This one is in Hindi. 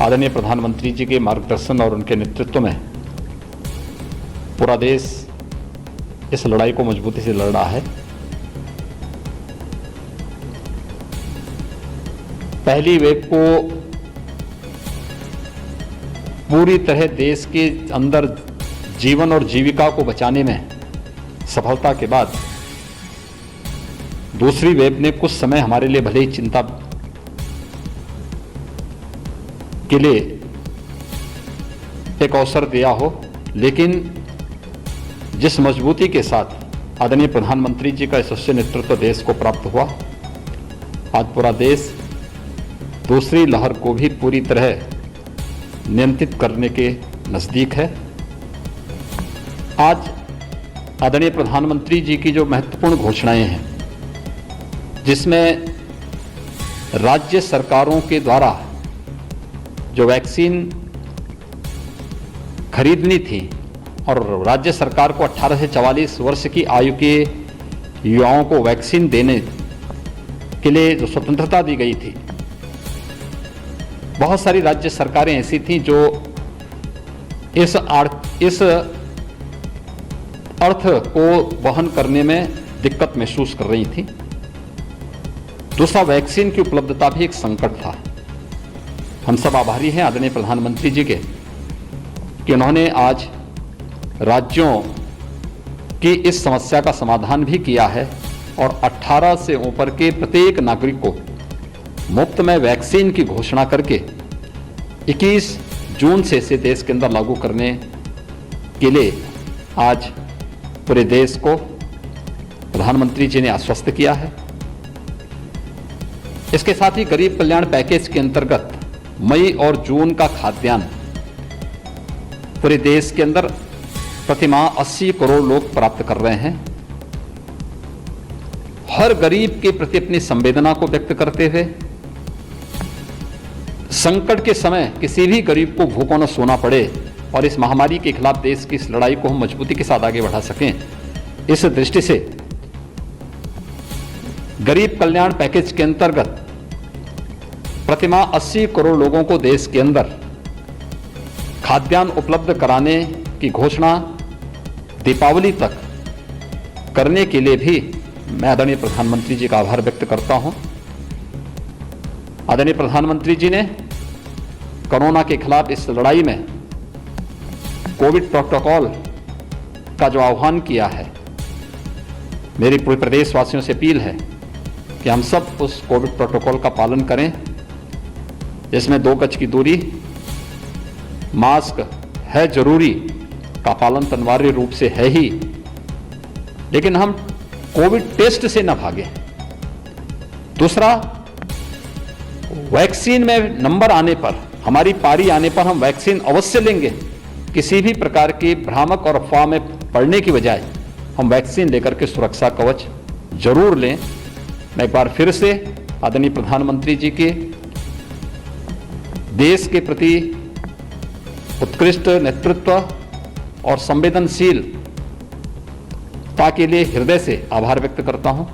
आदरणीय प्रधानमंत्री जी के मार्गदर्शन और उनके नेतृत्व में पूरा देश इस लड़ाई को मजबूती से लड़ रहा है। पहली वेव को पूरी तरह देश के अंदर जीवन और जीविका को बचाने में सफलता के बाद दूसरी वेव ने कुछ समय हमारे लिए भले ही चिंता के लिए एक अवसर दिया हो, लेकिन जिस मजबूती के साथ आदरणीय प्रधानमंत्री जी का यशस्वी नेतृत्व देश को प्राप्त हुआ, आज पूरा देश दूसरी लहर को भी पूरी तरह नियंत्रित करने के नज़दीक है। आज आदरणीय प्रधानमंत्री जी की जो महत्वपूर्ण घोषणाएं हैं, जिसमें राज्य सरकारों के द्वारा जो वैक्सीन खरीदनी थी और राज्य सरकार को 18 से 44 वर्ष की आयु के युवाओं को वैक्सीन देने के लिए जो स्वतंत्रता दी गई थी, बहुत सारी राज्य सरकारें ऐसी थीं जो इस अर्थ को वहन करने में दिक्कत महसूस कर रही थी। दूसरा, वैक्सीन की उपलब्धता भी एक संकट था। हम सब आभारी हैं आदरणीय प्रधानमंत्री जी के कि उन्होंने आज राज्यों की इस समस्या का समाधान भी किया है और 18 से ऊपर के प्रत्येक नागरिक को मुफ्त में वैक्सीन की घोषणा करके 21 जून से इसे देश के अंदर लागू करने के लिए आज पूरे देश को प्रधानमंत्री जी ने आश्वस्त किया है। इसके साथ ही गरीब कल्याण पैकेज के अंतर्गत मई और जून का खाद्यान्न पूरे देश के अंदर प्रतिमाह 80 करोड़ लोग प्राप्त कर रहे हैं। हर गरीब के प्रति अपनी संवेदना को व्यक्त करते हुए संकट के समय किसी भी गरीब को भूखों न सोना पड़े और इस महामारी के खिलाफ देश की इस लड़ाई को हम मजबूती के साथ आगे बढ़ा सकें, इस दृष्टि से गरीब कल्याण पैकेज के अंतर्गत प्रतिमाह 80 करोड़ लोगों को देश के अंदर खाद्यान्न उपलब्ध कराने की घोषणा दीपावली तक करने के लिए भी मैं आदरणीय प्रधानमंत्री जी का आभार व्यक्त करता हूं। आदरणीय प्रधानमंत्री जी ने कोरोना के खिलाफ इस लड़ाई में कोविड प्रोटोकॉल का जो आह्वान किया है, मेरी पूरे प्रदेशवासियों से अपील है कि हम सब उस कोविड प्रोटोकॉल का पालन करें, जिसमें 2 गज की दूरी, मास्क है जरूरी का पालन तो अनिवार्य रूप से है ही, लेकिन हम कोविड टेस्ट से न भागें। दूसरा, वैक्सीन में नंबर आने पर, हमारी पारी आने पर हम वैक्सीन अवश्य लेंगे। किसी भी प्रकार की भ्रामक और अफवाह में पड़ने की बजाय हम वैक्सीन लेकर के सुरक्षा कवच जरूर लें। मैं एक बार फिर से आदरणीय प्रधानमंत्री जी के देश के प्रति उत्कृष्ट नेतृत्व और संवेदनशीलता के लिए हृदय से आभार व्यक्त करता हूं।